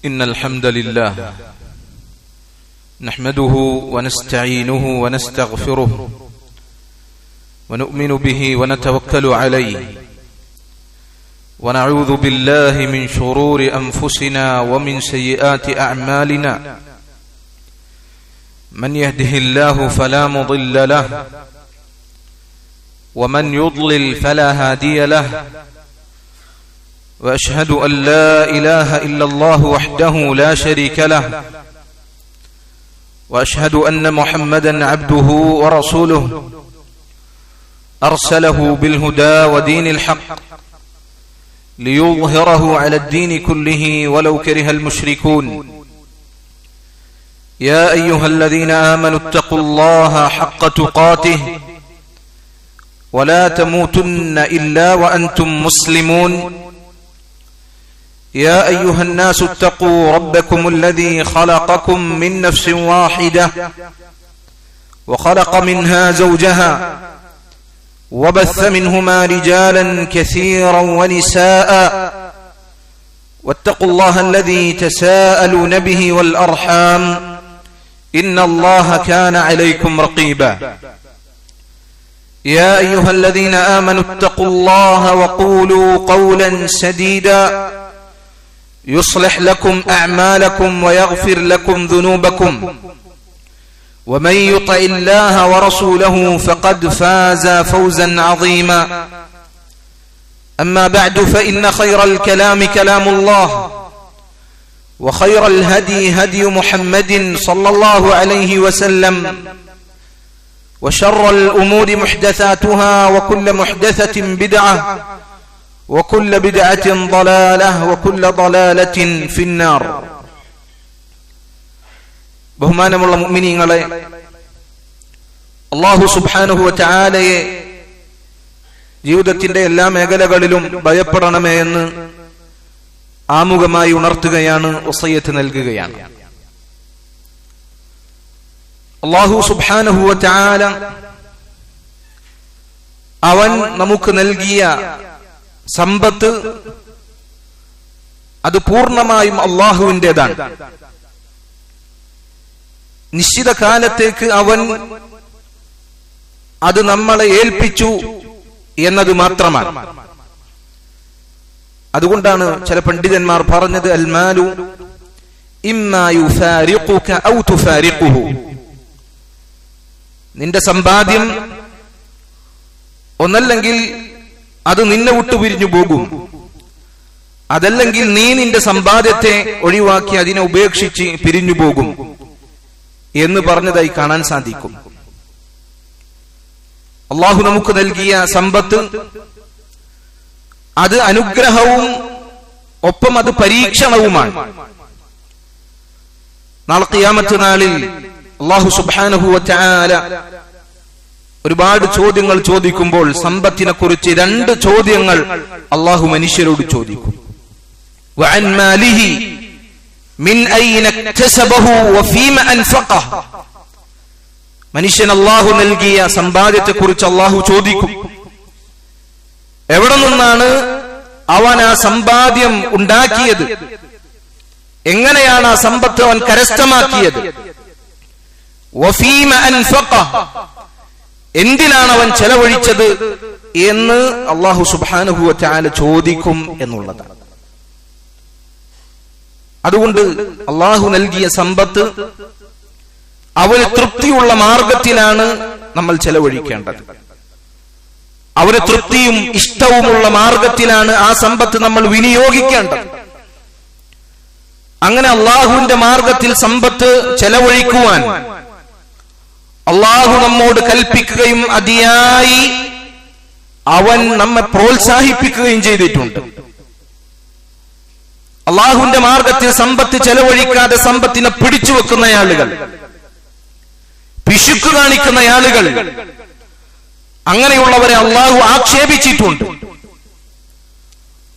إن الحمد لله نحمده ونستعينه ونستغفره ونؤمن به ونتوكل عليه ونعوذ بالله من شرور أنفسنا ومن سيئات أعمالنا من يهده الله فلا مضل له ومن يضلل فلا هادي له وأشهد أن لا إله إلا الله وحده لا شريك له وأشهد أن محمدا عبده ورسوله أرسله بالهدى ودين الحق ليظهره على الدين كله ولو كره المشركون يا أيها الذين آمنوا اتقوا الله حق تقاته ولا تموتن إلا وأنتم مسلمون يا أيها الناس اتقوا ربكم الذي خلقكم من نفس واحدة وخلق منها زوجها وبث منهما رجالا كثيرا ونساء واتقوا الله الذي تساءلون به والأرحام إن الله كان عليكم رقيبا يا أيها الذين آمنوا اتقوا الله وقولوا قولا سديدا يصلح لكم أعمالكم ويغفر لكم ذنوبكم ومن يطع الله ورسوله فقد فاز فوزا عظيما أما بعد فإن خير الكلام كلام الله وخير الهدي هدي محمد صلى الله عليه وسلم وشر الأمور محدثاتها وكل محدثة بدعة وكل بدعة ضلالة وكل ضلالة في النار. ബഹുമാനമുള്ള മുഅ്മിനീങ്ങളെ, അല്ലാഹു സുബ്ഹാനഹു വ തആലയെ ജീവിതത്തിന്റെ എല്ലാ മേഖലകളിലും ഭയപ്പെടണമേ എന്ന് ആമുഖമായി ഉണർത്തുകയാണ്, വസിയത്ത് നൽകുകയാണ്. അല്ലാഹു സുബ്ഹാനഹു വ തആല അവൻ നമുക്ക് നൽകിയ സമ്പത്ത് അത് പൂർണ്ണമായും അള്ളാഹുവിൻ്റെതാണ്. നിശ്ചിത കാലത്തേക്ക് അവൻ അത് നമ്മളെ ഏൽപ്പിച്ചു എന്നത് മാത്രമാണ്. അതുകൊണ്ടാണ് ചില പണ്ഡിതന്മാർ പറഞ്ഞത്, അൽ മാലു ഇമ്മാ യുഫാരിഖുക ഔ തുഫാരിഖുഹു. നിന്റെ സമ്പാദ്യം ഒന്നല്ലെങ്കിൽ അത് നിന്നെ വിട്ടു പിരിഞ്ഞു പോകും, അതല്ലെങ്കിൽ നീ നിന്റെ സമ്പാദ്യത്തെ ഒഴിവാക്കി അതിനെ ഉപേക്ഷിച്ച് പിരിഞ്ഞു പോകും എന്ന് പറഞ്ഞതായി കാണാൻ സാധിക്കും. അള്ളാഹു നമുക്ക് നൽകിയ സമ്പത്ത് അത് അനുഗ്രഹവും ഒപ്പം അത് പരീക്ഷണവുമാണ്. നാളെ ഖിയാമത്ത് നാളിൽ അള്ളാഹു സുബ്ഹാനഹു വ തആല ഒരുപാട് ചോദ്യങ്ങൾ ചോദിക്കുമ്പോൾ സമ്പത്തിനെ കുറിച്ച് രണ്ട് ചോദ്യങ്ങൾ അള്ളാഹു മനുഷ്യരോട് ചോദിക്കും. വഅൻ മാലിഹി മിൻ അയ്ന ഇക്തസബഹു വഫീമ അൻഫഖഹു. മനുഷ്യൻ അള്ളാഹു നൽകിയ സമ്പാദ്യത്തെ കുറിച്ച് അള്ളാഹു ചോദിക്കും. എവിടെ നിന്നാണ് അവൻ ആ സമ്പാദ്യം ഉണ്ടാക്കിയത്, എങ്ങനെയാണ് ആ സമ്പത്ത് അവൻ കരസ്ഥമാക്കിയത്, വഫീമ അൻഫഖഹു, എന്തിനാണ് അവൻ ചെലവഴിച്ചത് എന്ന് അല്ലാഹു സുബ്ഹാനഹു വ തആല ചോദിക്കും എന്നുള്ളതാണ്. അതുകൊണ്ട് അല്ലാഹു നൽകിയ സമ്പത്ത് അവന് തൃപ്തിയുള്ള മാർഗത്തിലാണ് നമ്മൾ ചെലവഴിക്കേണ്ടത്. അവന് തൃപ്തിയും ഇഷ്ടവുമുള്ള മാർഗത്തിലാണ് ആ സമ്പത്ത് നമ്മൾ വിനിയോഗിക്കേണ്ടത്. അങ്ങനെ അല്ലാഹുവിന്റെ മാർഗത്തിൽ സമ്പത്ത് ചെലവഴിക്കുവാൻ അള്ളാഹു നമ്മോട് കൽപ്പിക്കുകയും അതിയായി അവൻ നമ്മെ പ്രോത്സാഹിപ്പിക്കുകയും ചെയ്തിട്ടുണ്ട്. അള്ളാഹുവിന്റെ മാർഗത്തിൽ സമ്പത്ത് ചെലവഴിക്കാതെ സമ്പത്തിനെ പിടിച്ചു വെക്കുന്ന ആളുകൾ, പിശുക്ക് കാണിക്കുന്ന ആളുകൾ, അങ്ങനെയുള്ളവരെ അള്ളാഹു ആക്ഷേപിച്ചിട്ടുണ്ട്.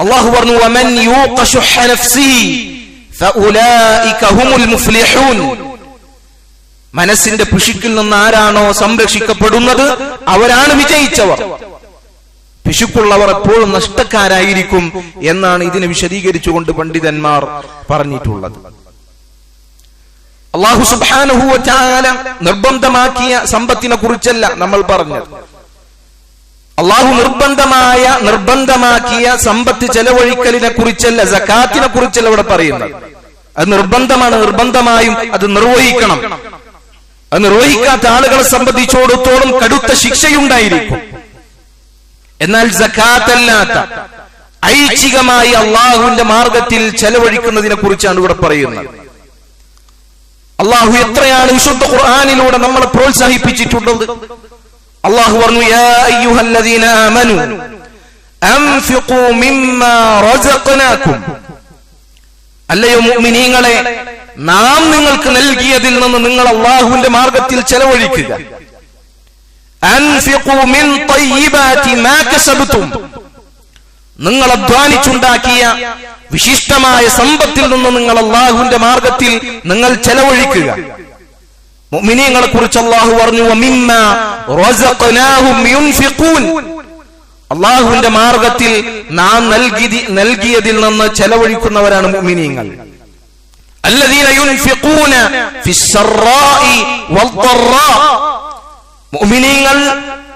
അള്ളാഹു പറഞ്ഞു, വമൻ യൂഖ ശുഹ്ഹ നഫ്സിഹി ഫഉലൈക ഹുമുൽ മുഫ്ലിഹൂൻ. മനസ്സിന്റെ പിശുക്കിൽ നിന്ന് ആരാണോ സംരക്ഷിക്കപ്പെടുന്നത് അവരാണ് വിജയിച്ചവർ. പിശുക്കുള്ളവർ എപ്പോഴും നഷ്ടക്കാരായിരിക്കും എന്നാണ് ഇതിനെ വിശദീകരിച്ചുകൊണ്ട് പണ്ഡിതന്മാർ പറഞ്ഞിട്ടുള്ളത്. അല്ലാഹു സുബ്ഹാനഹു വ തആല നിർബന്ധമാക്കിയ സമ്പത്തിനെ കുറിച്ചല്ല നമ്മൾ പറഞ്ഞത്. അല്ലാഹു നിർബന്ധമാക്കിയ സമ്പത്ത് ചെലവഴിക്കലിനെ കുറിച്ചല്ല, സകാത്തിനെ കുറിച്ചല്ല ഇവിടെ പറയുന്നത്. അത് നിർബന്ധമായും അത് നിർവഹിക്കണം. അത് നിർവഹിക്കാത്ത ആളുകളെ സംബന്ധിച്ചിടത്തോളം കടുത്ത ശിക്ഷയുണ്ടായിരിക്കും. എന്നാൽ സകാത്തല്ലാത്ത ഐച്ഛികമായി അള്ളാഹുവിന്റെ മാർഗത്തിൽ ചെലവഴിക്കുന്നതിനെ കുറിച്ചാണ് ഇവിടെ പറയുന്നത്. അള്ളാഹു എത്രയാണ് വിശുദ്ധ ഖുർആനിലൂടെ നമ്മളെ പ്രോത്സാഹിപ്പിച്ചിട്ടുള്ളത്. അള്ളാഹു പറഞ്ഞു, യാ അയ്യുഹല്ലദീന ആമനൂ അൻഫിഖൂ മിമ്മാ റസഖ്നാകും. അല്ലയോ മുഅ്മിനീങ്ങളെ, നാം നിങ്ങൾക്ക് നൽകിയതിൽ നിന്ന് നിങ്ങൾ അള്ളാഹുവിന്റെ മാർഗത്തിൽ ചെലവഴിക്കുക. അൻഫിഖൂ മിൻ തയ്യിബാതി മാ കസബ്തും. നിങ്ങൾ അധ്വാനിച്ചുണ്ടാക്കിയ വിശിഷ്ടമായ സമ്പത്തിൽ നിന്ന് നിങ്ങൾ അള്ളാഹുവിന്റെ മാർഗത്തിൽ നിങ്ങൾ ചെലവഴിക്കുക. മുഅ്മിനീങ്ങളെ കുറിച്ച് അള്ളാഹു പറഞ്ഞു, വമിമ്മാ റസഖ്നാഹും യുൻഫിഖൂൻ. അള്ളാഹുവിന്റെ മാർഗത്തിൽ നാം നൽകിയതിൽ നിന്ന് ചെലവഴിക്കുന്നവരാണ് മുഅ്മിനീങ്ങൾ. അല്ലദീന യുൻഫിഖൂന ഫിസ്സറാഇ വദ്ദറാ. മുഅ്മിനീങ്ങൾ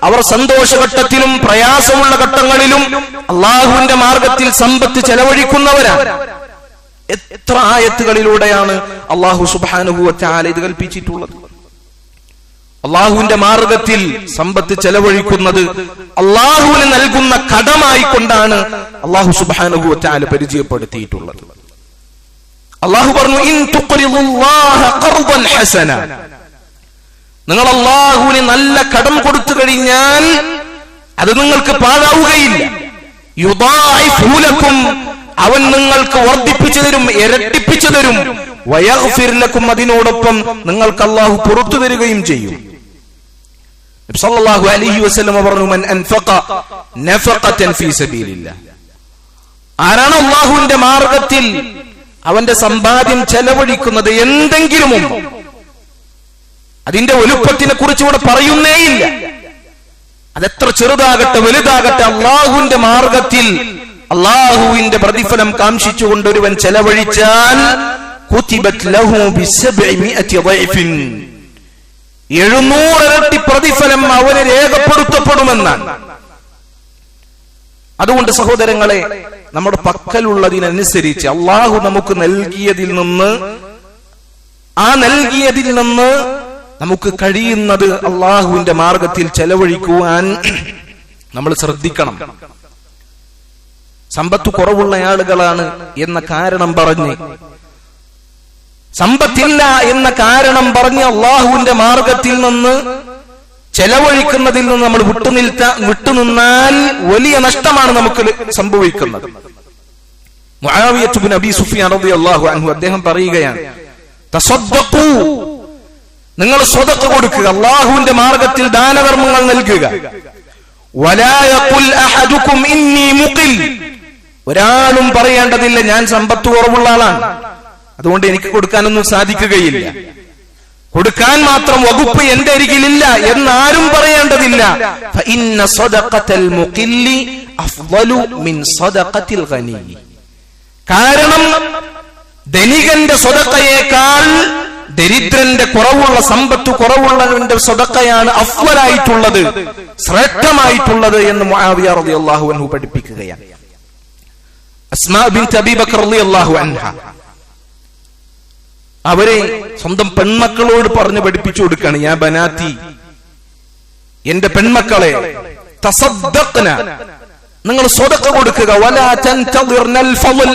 അവർ സന്തോഷഘട്ടത്തിലും പ്രയാസമുള്ള ഘട്ടങ്ങളിലും അള്ളാഹുവിന്റെ മാർഗത്തിൽ സമ്പത്ത് ചെലവഴിക്കുന്നവരാണ്. എത്ര ആയത്തുകളിലൂടെയാണ് അള്ളാഹു സുബ്ഹാനഹു വ തആല ഇത് കൽപ്പിച്ചിട്ടുള്ളത്. അള്ളാഹുവിന്റെ മാർഗത്തിൽ സമ്പത്ത് ചെലവഴിക്കുന്നത് അള്ളാഹുവിന് നൽകുന്ന കടമായി കൊണ്ടാണ് അള്ളാഹു സുബ്ഹാനഹു വ തആല പരിചയപ്പെടുത്തിയിട്ടുള്ളത്. അള്ളാഹു പറഞ്ഞു, ഇൻ തുഖ്രിദുല്ലാഹ ഖർദൻ ഹസന. നിങ്ങൾ അള്ളാഹുവിന് നല്ല കടം കൊടുത്തു കഴിഞ്ഞാൽ അത് നിങ്ങൾക്ക് പാഴാവുകയില്ല. യുദാഇഫു ലക്കും. അവൻ നിങ്ങൾക്ക് വർദ്ധിപ്പിച്ചു തരും, ഇരട്ടിപ്പിച്ചു തരും. വയഗ്ഫിർ ലക്കും. അതിനോടൊപ്പം നിങ്ങൾക്ക് അള്ളാഹു പുറത്തു തരികയും ചെയ്യും. നബി സല്ലല്ലാഹു അലൈഹി വസല്ലം പറഞ്ഞു, മൻ അൻഫഖ നഫഖതൻ ഫീ സബീലില്ലാഹ്. ആരാണ് അള്ളാഹുവിന്റെ മാർഗത്തിൽ അവന്റെ സമ്പാദ്യം ചെലവഴിക്കുന്നത്, എന്തെങ്കിലും അതിന്റെ വലുപ്പത്തിനെ കുറിച്ച് ഇവിടെ പറയുന്നേയില്ല. അതെത്ര ചെറുതാകട്ടെ വലുതാകട്ടെ, അള്ളാഹുവിന്റെ മാർഗത്തിൽ അള്ളാഹുവിന്റെ പ്രതിഫലം കാംക്ഷിച്ചുകൊണ്ട് ഒരുവൻ ചെലവഴിച്ചാൽ കുതിബത് ലഹു ബിസബ്ഇമിഅതി ളൈഫിൻ. 700 ഇരട്ടി പ്രതിഫലം അവന് രേഖപ്പെടുത്തപ്പെടുമെന്നാണ്. അതുകൊണ്ട് സഹോദരങ്ങളെ, നമ്മുടെ പക്കലുള്ളതിനനുസരിച്ച് അള്ളാഹു നമുക്ക് നൽകിയതിൽ നിന്ന് നമുക്ക് കഴിയുന്നത് അള്ളാഹുവിന്റെ മാർഗത്തിൽ ചെലവഴിക്കുവാൻ നമ്മൾ ശ്രദ്ധിക്കണം. സമ്പത്ത് കുറവുള്ള ആളുകളാണ് എന്ന കാരണം പറഞ്ഞ്, സമ്പത്തില്ല എന്ന കാരണം പറഞ്ഞ് അള്ളാഹുവിന്റെ മാർഗത്തിൽ നിന്ന് ചെലവഴിക്കുന്നതിൽ നിന്ന് നമ്മൾ വിട്ടുനിന്നാൽ വലിയ നഷ്ടമാണ് നമുക്ക് സംഭവിക്കുന്നത്. മുആവിയ ഇബ്നു അബീ സുഫിയാൻ റളിയല്ലാഹു അൻഹു അദ്ദേഹം പറയുകയാണ്, തസദ്ദഖൂ. നിങ്ങൾ സ്വതക്ക കൊടുക്കുക, അള്ളാഹുവിന്റെ മാർഗത്തിൽ ദാനധർമ്മങ്ങൾ നൽകുക. വലാ യഖുൽ അഹദുകും ഇന്നി മുഖിൽ. ഒരാളും പറയേണ്ടതില്ല ഞാൻ സമ്പത്ത് കുറവുള്ള ആളാണ്, അതുകൊണ്ട് എനിക്ക് കൊടുക്കാനൊന്നും സാധിക്കുകയില്ല, കൊടുക്കാൻ മാത്രം വകുപ്പ് എന്റെ അരികിലില്ല എന്നാരും പറയേണ്ടതില്ല. ഫഇന്ന സദഖത്തൽ മുഖില്ലി അഫ്ളലു മിൻ സദഖത്തിൽ ഗനി. കാരണം ധനികന്റെ സ്വതക്കയേക്കാൾ ദരിദ്രന്റെ കുറവുള്ള സമ്പത്ത് കുറവുള്ളവന്റെ സ്വതക്കയാണ് അഫ്ളലായിട്ടുള്ളത്, ശ്രേഷ്ഠമായിട്ടുള്ളത് എന്ന് മുആവിയ റളിയല്ലാഹു അൻഹു പഠിപ്പിക്കുകയാണ്. അസ്മാ ബിൻത് അബീ ബക്കർ റളിയല്ലാഹു അൻഹ അവരെ സ്വന്തം പെൺമക്കളോട് പറഞ്ഞു പഠിപ്പിച്ചു കൊടുക്കുകയാണ്, യാ ബനാത്തി, എന്റെ പെൺമക്കളെ, തസദ്ദഖ്ന, നിങ്ങൾ സ്വതക്ക കൊടുക്കുക. വലാ തൻതദിർനൽ ഫളൽ,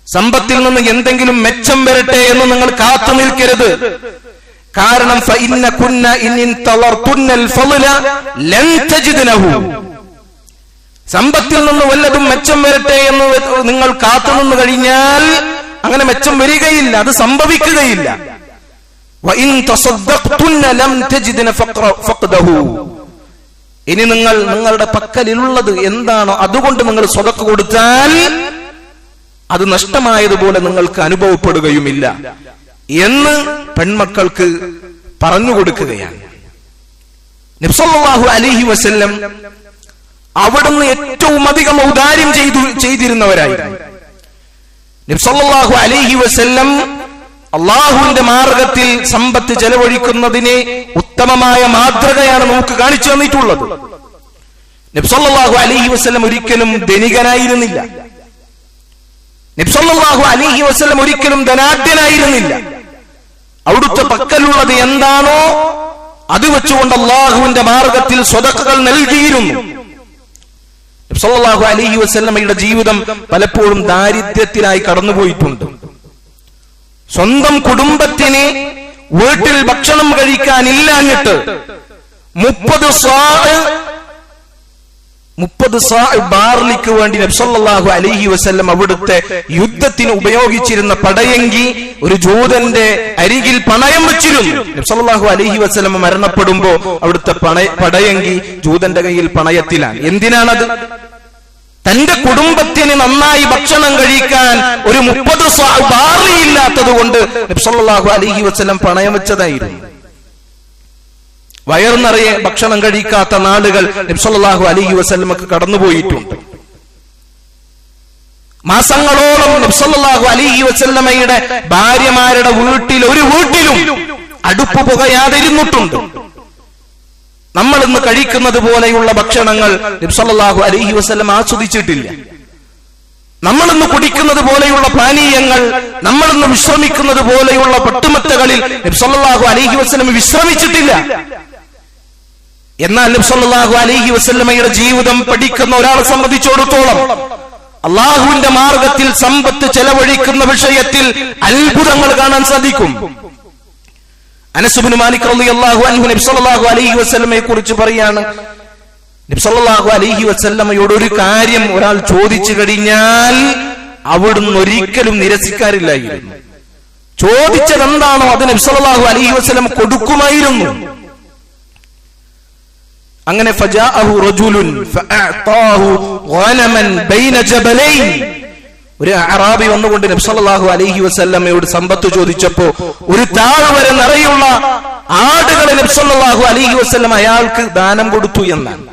സമ്പത്തിൽ നിന്ന് എന്തെങ്കിലും മെച്ചം വരട്ടെ എന്ന് നിങ്ങൾ കാത്തു നിൽക്കരുത്. കാരണം ഫഇന്ന കുന്ന ഇൻ തളർതുന്നൽ ഫളല ലൻ തജിദ്നഹു, സമ്പത്തിൽ നിന്ന് വല്ലതും മെച്ചം വരട്ടെ എന്ന് നിങ്ങൾ കാത്തു നിന്ന് കഴിഞ്ഞാൽ അങ്ങനെ മെച്ചം വരികയില്ല, അത് സംഭവിക്കുകയില്ല. വഇൻ തസദ്ദഖ്തുന്ന ലം തജിദ്ന ഫഖ്ദഹു, ഇനി നിങ്ങളുടെ പക്കലിലുള്ളത് എന്താണോ അതുകൊണ്ട് നിങ്ങൾ സ്വതക്ക കൊടുത്താൽ അത് നഷ്ടമായതുപോലെ നിങ്ങൾക്ക് അനുഭവപ്പെടുകയുമില്ല എന്ന് പെൺമക്കൾക്ക് പറഞ്ഞു കൊടുക്കുകയാണ്. നബി സല്ലല്ലാഹു അലൈഹി വസല്ലം അവിടുന്ന് ഏറ്റവും അധികം ഔദാര്യം ചെയ്തിരുന്നവരായിരുന്നു. നബി സല്ലല്ലാഹു അലൈഹി വസല്ലം അള്ളാഹുവിന്റെ മാർഗത്തിൽ സമ്പത്ത് ചെലവഴിക്കുന്നതിനെ ഉത്തമമായ മാതൃകയാണ് നമുക്ക് കാണിച്ചു തന്നിട്ടുള്ളത്. നബി സല്ലല്ലാഹു അലൈഹി വസല്ലം ഒരിക്കലും ധനികനായിരുന്നില്ല. നബി സല്ലല്ലാഹു അലൈഹി വസല്ലം ഒരിക്കലും ധനാഢ്യനായിരുന്നില്ല. അവിടുത്തെ പക്കലുള്ളത് എന്താണോ അത് വെച്ചുകൊണ്ട് അള്ളാഹുവിന്റെ മാർഗത്തിൽ സ്വതക്കകൾ നൽകിയിരുന്നു. നബി സല്ലല്ലാഹു അലൈഹി വസല്ലമയുടെ ജീവിതം പലപ്പോഴും ദാരിദ്ര്യത്തിലായി കടന്നുപോയിട്ടുണ്ട്. സ്വന്തം കുടുംബത്തിന് വീട്ടിൽ ഭക്ഷണം കഴിക്കാനില്ലാഞ്ഞിട്ട് 30 സാ ബാർലിക്ക് വേണ്ടി നബി സല്ലല്ലാഹു അലൈഹി വസല്ലം അവിടുത്തെ യുദ്ധത്തിന് ഉപയോഗിച്ചിരുന്ന പടയങ്കി ഒരു ജൂതന്റെ അരികിൽ പണയം വെച്ചിരുന്നു. നബി സല്ലല്ലാഹു അലൈഹി വസല്ലം മരണപ്പെടുമ്പോ അവിടുത്തെ പടയങ്കി ജൂതന്റെ കയ്യിൽ പണയത്തിലാണ്. എന്തിനാണത്? തന്റെ കുടുംബത്തിന് നന്നായി ഭക്ഷണം കഴിക്കാൻ ഒരു 30 സാ ബാർലി ഇല്ലാത്തത് കൊണ്ട് നബി സല്ലല്ലാഹു അലൈഹി വസല്ലം പണയം വെച്ചതായിരുന്നു. വയറുനിറയെ ഭക്ഷണം കഴിക്കാത്ത നാളുകൾ നബി സല്ലല്ലാഹു അലൈഹി വസല്ലമക്ക് കടന്നുപോയിട്ടുണ്ട്. മാസങ്ങളോളം നബി സല്ലല്ലാഹു അലൈഹി വസല്ലമയുടെ ഭാര്യമാരുടെ ഒരു വീട്ടിലും അടുപ്പ് പുകയാതിരുന്നിട്ടുണ്ട്. നമ്മൾ ഇന്ന് കഴിക്കുന്നത് പോലെയുള്ള ഭക്ഷണങ്ങൾ നബി സല്ലല്ലാഹു അലൈഹി വസല്ലം ആസ്വദിച്ചിട്ടില്ല. നമ്മൾ ഇന്ന് കുടിക്കുന്നത് പോലെയുള്ള പാനീയങ്ങൾ, നമ്മൾ ഇന്ന് വിശ്രമിക്കുന്നത് പോലെയുള്ള പട്ടുമെത്തകളിൽ നബി സല്ലല്ലാഹു അലൈഹി വസല്ലം വിശ്രമിച്ചിട്ടില്ല. എന്നാൽ നബി സല്ലല്ലാഹു അലൈഹി വസല്ലമയുടെ ജീവിതം പഠിക്കുന്ന ഒരാളെ സംബന്ധിച്ചിടത്തോളം അള്ളാഹുവിന്റെ മാർഗത്തിൽ സമ്പത്ത് ചെലവഴിക്കുന്ന വിഷയത്തിൽ അത്ഭുതങ്ങൾ കാണാൻ സാധിക്കും. അനസ് ഇബ്നു മാലിക് റളിയല്ലാഹു അൻഹു നബി സല്ലല്ലാഹു അലൈഹി വസല്ലമയെ കുറിച്ച് പറയാണ്, നബി സല്ലല്ലാഹു അലൈഹി വസല്ലമയോട് ഒരു കാര്യം ഒരാൾ ചോദിച്ചു കഴിഞ്ഞാൽ അവിടുന്ന് ഒരിക്കലും നിരസിക്കാറില്ലായിരുന്നു. ചോദിച്ചത് എന്താണോ അത് നബി സല്ലല്ലാഹു അലൈഹി വസല്ലം കൊടുക്കുമായിരുന്നു. അങ്ങനെ ഫജാഅഹു റജുലുൻ ഫഅഅതാഹു ഗനമൻ ബൈന ജബലൈൻ, ഒരു അറാബി വന്നുകൊണ്ട് നബി സല്ലല്ലാഹു അലൈഹി വസല്ലമയോട് സമ്പത്ത് ചോദിച്ചപ്പോ ഒരു താഴ്വര നിറയുള്ള ആടുകളെ നബി സല്ലല്ലാഹു അലൈഹി വസല്ലം അയാൾക്ക് ദാനം കൊടുത്തു എന്നാണ്.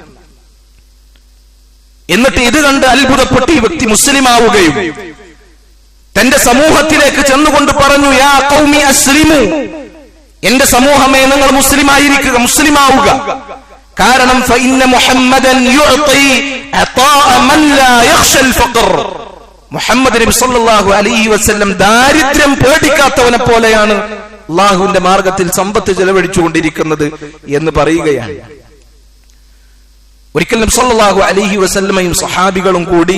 എന്നിട്ട് ഇത് കണ്ട് അത്ഭുതപ്പെട്ട് ഈ വ്യക്തി മുസ്ലിം ആവുകയും തന്റെ സമൂഹത്തിലേക്ക് ചെന്നുകൊണ്ട് പറഞ്ഞു, യാ ഖൗമി അസ്ലിമു, എന്റെ സമൂഹമേ നിങ്ങൾ മുസ്ലിമായിരിക്കുക, മുസ്ലിമാവുക. കാരണം ഫഇന്ന മുഹമ്മദൻ യുഅതി അതാഅ മൻ ലാ യഖ്ശൽ ഫഖർ, മുഹമ്മദ് നബി സല്ലല്ലാഹു അലൈഹി വസല്ലം ദാരിദ്ര്യം പേടിക്കാത്തവനെ പോലെയാണ് അല്ലാഹുവിന്റെ മാർഗത്തിൽ സമ്പത്ത് ചെലവഴിച്ചുകൊണ്ടിരിക്കുന്നത് എന്ന് പറയുകയാണ്. ഒരിക്കൽ നബി സല്ലല്ലാഹു അലൈഹി വസല്ലമയും സഹാബികളും കൂടി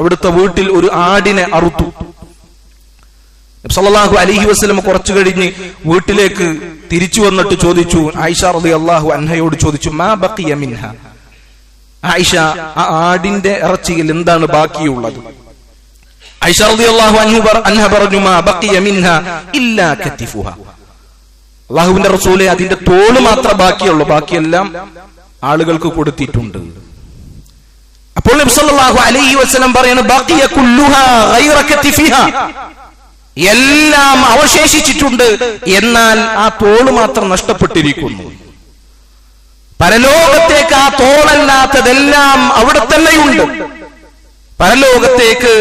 അവിടുത്തെ വീട്ടിൽ ഒരു ആടിനെ അറുത്തു. നബി സല്ലല്ലാഹു അലൈഹി വസല്ലം കുറച്ചു കഴിഞ്ഞ് വീട്ടിലേക്ക് തിരിച്ചു വന്നിട്ട് ചോദിച്ചു, ആയിഷ റളിയല്ലാഹു അൻഹയോട് ചോദിച്ചു, മാ ബഖിയ മിൻഹ, ആയിഷ, ആ ആടിന്റെ ഇറച്ചിയിൽ എന്താണ് ബാക്കിയുള്ളത്? ആയിഷ റളിയല്ലാഹു അൻഹ പറഞ്ഞു, മാ ബഖിയ മിൻഹ ഇല്ലാ കതിഫുഹ, അല്ലാഹുവിന്റെ റസൂലേ, അതിന്റെ തോല് മാത്രമേ ബാക്കിയുള്ളൂ, ബാക്കിയെല്ലാം ആളുകൾക്ക് കൊടുത്തിട്ടുണ്ട്. അപ്പോൾ നബി സല്ലല്ലാഹു അലൈഹി വസല്ലം പറയുന്നു, ബഖിയ കുല്ലുഹാ ഗൈറ കതിഫിഹ, എല്ലാം അവശേഷിച്ചിട്ടുണ്ട്, എന്നാൽ ആ തോള് മാത്രം നഷ്ടപ്പെട്ടിരിക്കുന്നു. പരലോകത്തേക്ക് ആ തോളല്ലാത്തതെല്ലാം അവിടെ തന്നെയുണ്ട്, പരലോകത്തേക്ക്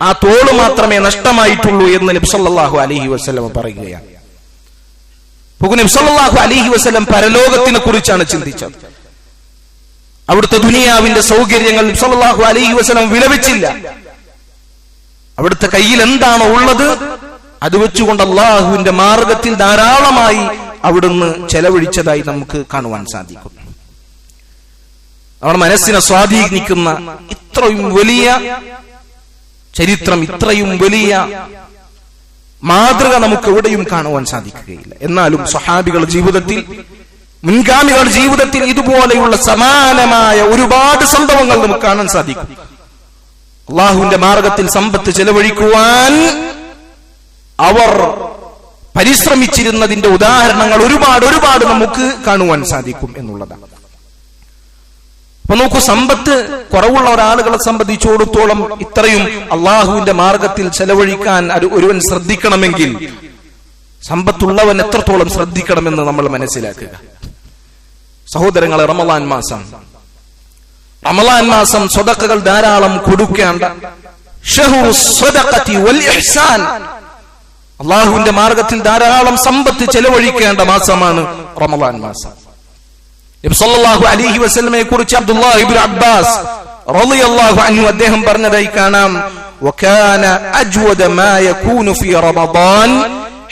ആ തോള് മാത്രമേ നഷ്ടമായിട്ടുള്ളൂ എന്ന് നബി സല്ലല്ലാഹു അലൈഹി വസല്ലം പറയുകയാണ്. നബി സല്ലല്ലാഹു അലൈഹി വസല്ലം പരലോകത്തിനെ കുറിച്ചാണ് ചിന്തിച്ചത്. അവിടുത്തെ ദുനിയാവിന്റെ സൗകര്യങ്ങൾ നബി സല്ലല്ലാഹു അലൈഹി വസല്ലം വിലപിച്ചില്ല. അവിടുത്തെ കയ്യിൽ എന്താണോ ഉള്ളത് അത് വെച്ചുകൊണ്ട് അള്ളാഹുവിന്റെ മാർഗത്തിൽ ധാരാളമായി അവിടുന്ന് ചെലവഴിച്ചതായി നമുക്ക് കാണുവാൻ സാധിക്കും. നമ്മുടെ മനസ്സിനെ സ്വാധീനിക്കുന്ന ഇത്രയും വലിയ ചരിത്രം, ഇത്രയും വലിയ മാതൃക നമുക്ക് എവിടെയും കാണുവാൻ സാധിക്കുകയില്ല. എന്നാലും സ്വഹാബികളുടെ ജീവിതത്തിൽ, മുൻഗാമികളുടെ ജീവിതത്തിൽ ഇതുപോലെയുള്ള സമാനമായ ഒരുപാട് സംഭവങ്ങൾ നമുക്ക് കാണാൻ സാധിക്കും. അള്ളാഹുവിന്റെ മാർഗത്തിൽ സമ്പത്ത് ചെലവഴിക്കുവാൻ അവർ പരിശ്രമിച്ചിരുന്നതിന്റെ ഉദാഹരണങ്ങൾ ഒരുപാട് നമുക്ക് കാണുവാൻ സാധിക്കും എന്നുള്ളതാണ്. അപ്പൊ നോക്കൂ, സമ്പത്ത് കുറവുള്ള ഒരാളുകളെ സംബന്ധിച്ചിടത്തോളം ഇത്രയും അള്ളാഹുവിന്റെ മാർഗത്തിൽ ചെലവഴിക്കാൻ ഒരുവൻ ശ്രദ്ധിക്കണമെങ്കിൽ സമ്പത്തുള്ളവൻ എത്രത്തോളം ശ്രദ്ധിക്കണമെന്ന് നമ്മൾ മനസ്സിലാക്കുക. സഹോദരങ്ങളെ, റമളാൻ മാസം റമളാൻ മാസം സ്വതക്കകൾ ധാരാളം കൊടുക്കേണ്ട ഷഹ്റു സ്വദഖതി വൽ ഇഹ്സാൻ, അല്ലാഹുവിന്റെ മാർഗത്തിൽ ധാരാളം സമ്പത്ത് ചെലവഴിക്കേണ്ട മാസമാണ് റമളാൻ മാസം. നബി സല്ലല്ലാഹു അലൈഹി വസല്ലമയെ കുറിച്ച് അബ്ദുല്ലാഹ് ഇബ്നു അബ്ബാസ് റളിയല്ലാഹു അൻഹു അദ്ദേഹം പറഞ്ഞതായി കാണാം, വകാന അജ്വദ മാ യകൂനു ഫീ റമളാൻ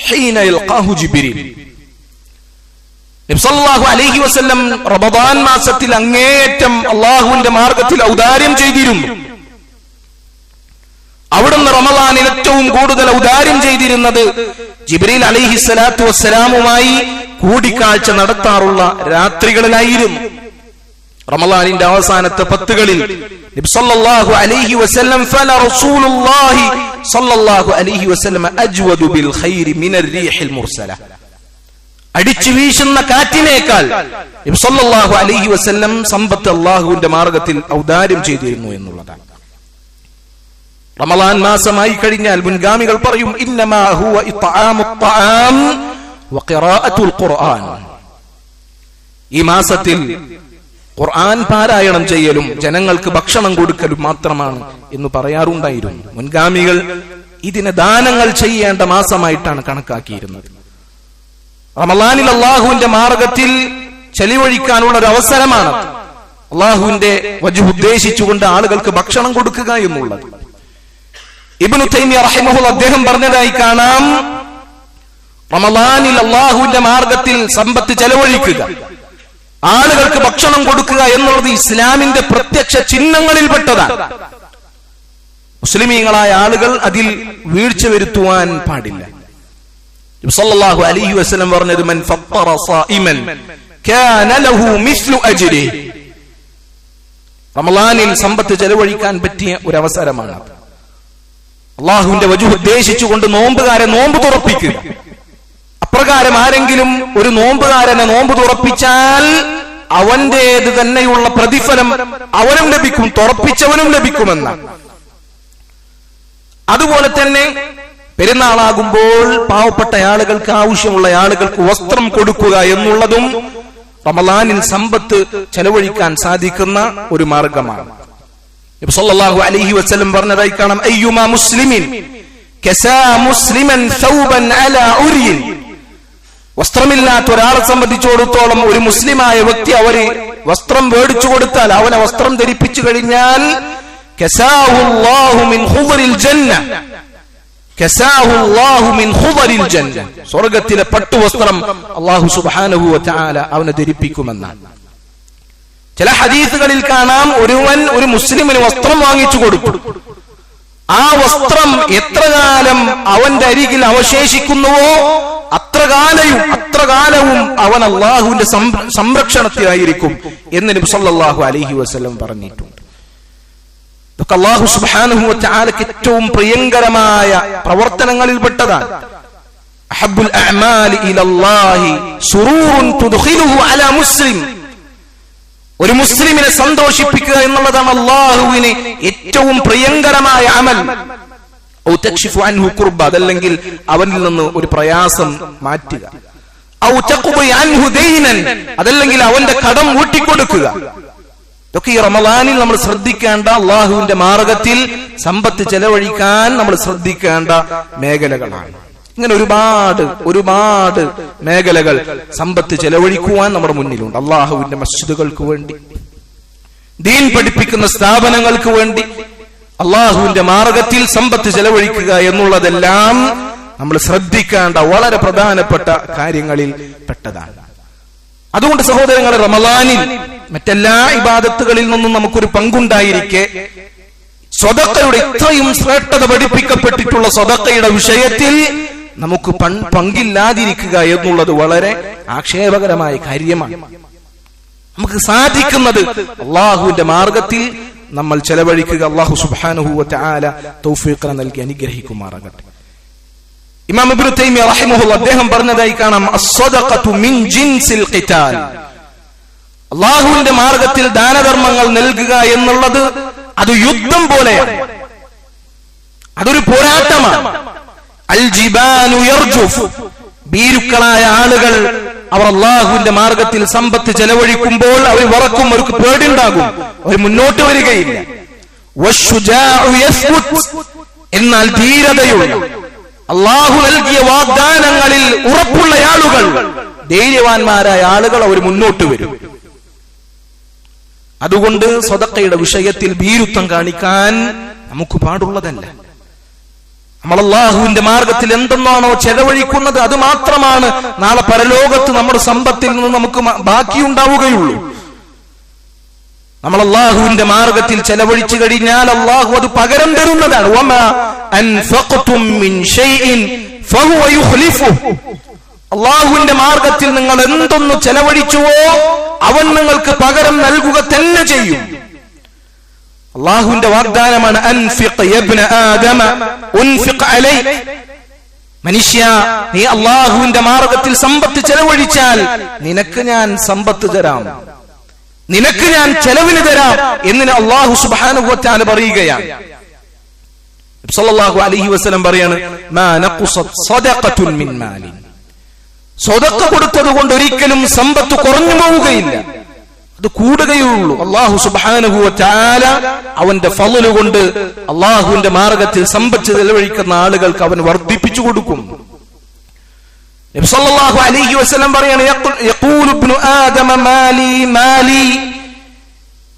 ഹീന യൽഖാഹു ജിബ്രീൽ. നബി സല്ലല്ലാഹു അലൈഹി വസല്ലം റമളാൻ മാസത്തിൽ അങ്ങേയറ്റം അല്ലാഹുവിന്റെ മാർഗത്തിൽ ഔദാര്യം ചെയ്തിരുന്നു. അവിടുന്ന് റമളാനിൽ ഏറ്റവും കൂടുതൽ ഔദാര്യം ചെയ്തിരുന്നത് ജിബ്രീൽ അലൈഹിസ്സലാത്തു വസ്സലാമുമായി കൂടിക്കാഴ്ച നടത്താറുള്ള രാത്രികളിലായിരുന്നു. റമളാനിന്റെ അവസാനത്തെ 10കളിൽ നബി സല്ലല്ലാഹു അലൈഹി വസല്ലം ഫല റസൂലുള്ളാഹി സല്ലല്ലാഹു അലൈഹി വസല്ലം അജ്വദു ബിൽ ഖൈരി മിനർ റീഹിൽ മുർസല, അടിച്ചു വീശുന്ന കാറ്റിനേക്കാൾ നബി സല്ലല്ലാഹു അലൈഹി വസല്ലം സമ്പത്ത് അല്ലാഹുവിന്റെ മാർഗത്തിൽ ഔദാര്യം ചെയ്തിരുന്നു എന്നുള്ളതാണ്. റമളാൻ മാസമായി കഴിഞ്ഞാൽ മുൻഗാമികൾ പറയും, ഇന്നമാ ഹുവ ഇത്ആമുത് തആം വ ഖിറാഅത്തുൽ ഖുർആൻ. ഈ മാസത്തിൽ ഖുർആൻ പാരായണം ചെയ്യലും ജനങ്ങൾക്ക് ഭക്ഷണം കൊടുക്കലും മാത്രമാണ് എന്ന് പറയാറുണ്ടായിരുന്നു. മുൻഗാമികൾ ഇതിനെ ദാനങ്ങൾ ചെയ്യേണ്ട മാസമായിട്ടാണ് കണക്കാക്കിയിരുന്നത്. റമളാനിൽ അല്ലാഹുവിന്റെ മാർഗത്തിൽ ചെലവഴിക്കാനുള്ള ഒരു അവസരമാണ് അല്ലാഹുവിന്റെ വജ്ഹ് ഉദ്ദേശിച്ചുകൊണ്ട് ആളുകൾക്ക് ഭക്ഷണം കൊടുക്കുക എന്നുള്ളത്. ഇബ്നു തൈമിയ്യ റഹിമഹുല്ലാഹ് അദ്ദേഹം പറഞ്ഞതായി കാണാം, റമളാനിൽ അല്ലാഹുവിന്റെ മാർഗത്തിൽ സമ്പത്ത് ചെലവഴിക്കുക, ആളുകൾക്ക് ഭക്ഷണം കൊടുക്കുക എന്നുള്ളത് ഇസ്ലാമിന്റെ പ്രത്യക്ഷ ചിഹ്നങ്ങളിൽപ്പെട്ടതാണ്. മുസ്ലിമീങ്ങളായ ആളുകൾ അതിൽ വീഴ്ച വരുത്തുവാൻ പാടില്ല. സല്ലല്ലാഹു അലൈഹി വസല്ലം പറഞ്ഞത്, മൻ ഫത്തറ സായിമൻ കാന ലഹു മിസ്ലു അജ്രിഹി. റമളാനിൽ സമ്പത്ത് ചെലവഴിക്കാൻ പറ്റിയ ഒരു അവസരമാണ്. അല്ലാഹുവിന്റെ വജ്ഹ് ഉദ്ദേശിച്ചുകൊണ്ട് നോമ്പുകാരെ നോമ്പ് തുറപ്പിക്കുക. അപ്രകാരം ആരെങ്കിലും ഒരു നോമ്പുകാരനെ നോമ്പ് തുറപ്പിച്ചാൽ അവന്റേത് തന്നെയുള്ള പ്രതിഫലം അവനും ലഭിക്കും, തുറപ്പിച്ചവനും ലഭിക്കുമെന്നാണ്. അതുപോലെ തന്നെ പെരുന്നാളാകുമ്പോൾ പാവപ്പെട്ട ആളുകൾക്ക്, ആവശ്യമുള്ള ആളുകൾക്ക് വസ്ത്രം കൊടുക്കുക എന്നുള്ളതും റമളാനിൽ സമ്പത്ത് ചെലവഴിക്കാൻ സാധിക്കുന്ന ഒരു മാർഗമാണ്. നബി സല്ലല്ലാഹു അലൈഹി വസല്ലം പറഞ്ഞതായി കാണാം, അയ്യുമാ മുസ്ലിമിൻ കസാ മുസ്ലിമൻ സൗബൻ അലാ ഉരിൻ. വസ്ത്രമില്ലാത്ത ഒരാളെ സംബന്ധിച്ചിടത്തോളം ഒരു മുസ്ലിമായ വ്യക്തി അവര് വസ്ത്രം മേടിച്ചു കൊടുത്താൽ, അവനെ വസ്ത്രം ധരിപ്പിച്ചു കഴിഞ്ഞാൽ കസാഹു അല്ലാഹു മിൻ ഖുദറിൽ ജന്ന, കസാഹു അല്ലാഹു മിൻ ഖുദറിൽ ജന്ന, സ്വർഗ്ഗത്തിലെ പട്ടുവസ്ത്രം അല്ലാഹു സുബ്ഹാനഹു വ തആല അവനെ ധരിപ്പിക്കുമെന്നാണ്. ചില ഹദീസുകളിൽ കാണാം, ഒരുവൻ ഒരു മുസ്ലിമിന് വസ്ത്രം വാങ്ങിച്ചു കൊടുത്തു. ആ വസ്ത്രം എത്ര കാലം അവന്റെ അരികിൽ അവശേഷിക്കുന്നുവോ അത്ര കാലവും അവൻ അല്ലാഹുവിന്റെ സംരക്ഷണത്തിലായിരിക്കും എന്ന് നബി സല്ലല്ലാഹു അലൈഹി വസല്ലം പറഞ്ഞിട്ടുണ്ട്. ഇതൊക്കെ അല്ലാഹു സുബ്ഹാനഹു വ തആലക്ക് ഏറ്റവും പ്രിയങ്കരമായ പ്രവർത്തനങ്ങളിൽപ്പെട്ടതാണ്. അഹബ്ബുൽ അഅമാലി ഇലല്ലാഹി സുറൂറുൻ തുദ്ഖിലുഹു അലാ മുസ്ലിം. ഒരു മുസ്ലിമിനെ സന്തോഷിപ്പിക്കുക എന്നുള്ളതാണ് അല്ലാഹുവിന് ഏറ്റവും പ്രിയങ്കരമായ അമൽ. ഔ തക്ഷിഫു അൻഹു ഖുർബ, അതല്ലെങ്കിൽ അവനിൽ നിന്ന് ഒരു പ്രയാസം മാറ്റുക. ഔ തഖ്ബി അൻഹു ദൈനൻ, അതല്ലെങ്കിൽ അവന്റെ കടം വീട്ടിക്കൊടുക്കുക. ഇതൊക്കെ ഈ റമളാനിൽ നമ്മൾ ശ്രദ്ധിക്കേണ്ട, അല്ലാഹുവിന്റെ മാർഗത്തിൽ സമ്പത്ത് ചെലവഴിക്കാൻ നമ്മൾ ശ്രദ്ധിക്കേണ്ട മേഖലകളാണ്. ഇങ്ങനെ ഒരുപാട് മേഖലകൾ സമ്പത്ത് ചെലവഴിക്കുവാൻ നമ്മുടെ മുന്നിലുണ്ട്. അല്ലാഹുവിന്റെ മസ്ജിദുകൾക്ക് വേണ്ടി, ദീൻ പഠിപ്പിക്കുന്ന സ്ഥാപനങ്ങൾക്ക് വേണ്ടി അല്ലാഹുവിന്റെ മാർഗത്തിൽ സമ്പത്ത് ചെലവഴിക്കുക എന്നുള്ളതെല്ലാം നമ്മൾ ശ്രദ്ധിക്കേണ്ട വളരെ പ്രധാനപ്പെട്ട കാര്യങ്ങളിൽ പെട്ടതാണ്. അതുകൊണ്ട് സഹോദരങ്ങളെ, റമളാനിൽ മറ്റെല്ലാ ഇബാദത്തുകളിൽ നിന്നും നമുക്കൊരു പങ്കുണ്ടായിരിക്കെ സ്വതക്കയുടെ ഇത്രയും ശ്രേഷ്ഠത പഠിപ്പിക്കപ്പെട്ടിട്ടുള്ള സ്വതക്കയുടെ വിഷയത്തിൽ നമുക്ക് പങ്കില്ലാതിരിക്കുക എന്നുള്ളത് വളരെ ആക്ഷേപകരമായ കാര്യമാണ്. നമുക്ക് സാധിക്കുന്നത് അല്ലാഹുവിന്റെ മാർഗത്തിൽ നമ്മൾ ചെലവഴിക്കുക. അല്ലാഹു സുബ്ഹാനഹു വ തആല തൗഫീഖ് നൽകി അനുഗ്രഹിക്കുമാറാകട്ടെ. ഇമാം ഇബ്നു തൈമിയ്യ റഹിമഹുല്ലാഹ് അദ്ദേഹം പറഞ്ഞതായി കാണാം, അസ്സദഖതു മിൻ ജിൻസിൽ ഖിതാൽ. അല്ലാഹുവിന്റെ മാർഗത്തിൽ ദാനധർമ്മങ്ങൾ നൽകുക എന്നുള്ളത് അത് യുദ്ധം പോലെയാണ്, അതൊരു പോരാട്ടമാണ്. അൽ ജിബാലു യർജുഫ്, ഭീരുക്കളായ ആളുകൾ അവർ അള്ളാഹുവിന്റെ മാർഗത്തിൽ സമ്പത്ത് ചെലവഴിക്കുമ്പോൾ അവർ വറക്കും, അവർക്ക് പേടിയുണ്ടാകും, അവർ മുന്നോട്ട് വരികയില്ല. എന്നാൽ ധീരതയുള്ള, അള്ളാഹു നൽകിയ വാഗ്ദാനങ്ങളിൽ ഉറപ്പുള്ള ആളുകൾ, ധൈര്യവാന്മാരായ ആളുകൾ അവർ മുന്നോട്ട് വരും. അതുകൊണ്ട് സദഖയുടെ വിഷയത്തിൽ ഭീരുത്വം കാണിക്കാൻ നമുക്ക് പാടുള്ളതല്ല. നമ്മൾ അള്ളാഹുവിന്റെ മാർഗത്തിൽ എന്തെന്നാണോ ചെലവഴിക്കുന്നത് അത് മാത്രമാണ് നാളെ പരലോകത്ത് നമ്മുടെ സമ്പത്തിൽ നിന്ന് നമുക്ക് ബാക്കിയുണ്ടാവുകയുള്ളൂ. നമ്മൾ അള്ളാഹുവിന്റെ മാർഗത്തിൽ ചെലവഴിച്ചു കഴിഞ്ഞാൽ അള്ളാഹു അത് പകരം തരുന്നതാണ്. വമാ അൻഫഖ്തും മിൻ ഷൈഇൻ ഫഹുവ യുഖ്ലിഫുഹു. അള്ളാഹുവിന്റെ മാർഗത്തിൽ നിങ്ങൾ എന്തൊന്ന് ചെലവഴിച്ചുവോ അവൻ നിങ്ങൾക്ക് പകരം നൽകുക തന്നെ ചെയ്യും. അള്ളാഹുവിന്റെ വാഗ്ദാനമാണ് അൻഫിഖ് യബ്ന ആദമ ഉൻഫിഖ് അലൈക്. മനുഷ്യ, നീ അള്ളാഹുവിന്റെ മാർഗത്തിൽ സമ്പത്ത് ചെലവഴിച്ചാൽ നിനക്ക് ഞാൻ സമ്പത്ത് തരാം, നിനക്ക് ഞാൻ ചെലവിന് തരാം എന്ന് അള്ളാഹു സുബ്ഹാനഹു വ തആല പറയുകയാണ്. സല്ലല്ലാഹു അലൈഹി വസല്ലം പറയാണ്, മാ നഖസത് സദഖത്തുൻ മിൻ മാലി. സദഖ കൊടുത്തത് കൊണ്ട് ഒരിക്കലും സമ്പത്ത് കുറഞ്ഞു പോവുകയില്ല, അത് കൂടുകയുള്ളൂ. അള്ളാഹു സുബ്ഹാനഹു വ തആല അവന്റെ ഫളല് കൊണ്ട് അള്ളാഹുവിന്റെ മാർഗത്തിൽ സമ്പത്ത് ചെലവഴിക്കുന്ന ആളുകൾക്ക് അവൻ വർദ്ധിപ്പിച്ചു കൊടുക്കും. നബി സല്ലല്ലാഹു അലൈഹി വസല്ലം പറയാണ്, യഖൂലു ഇബ്നു ആദമ മാലി മാലി.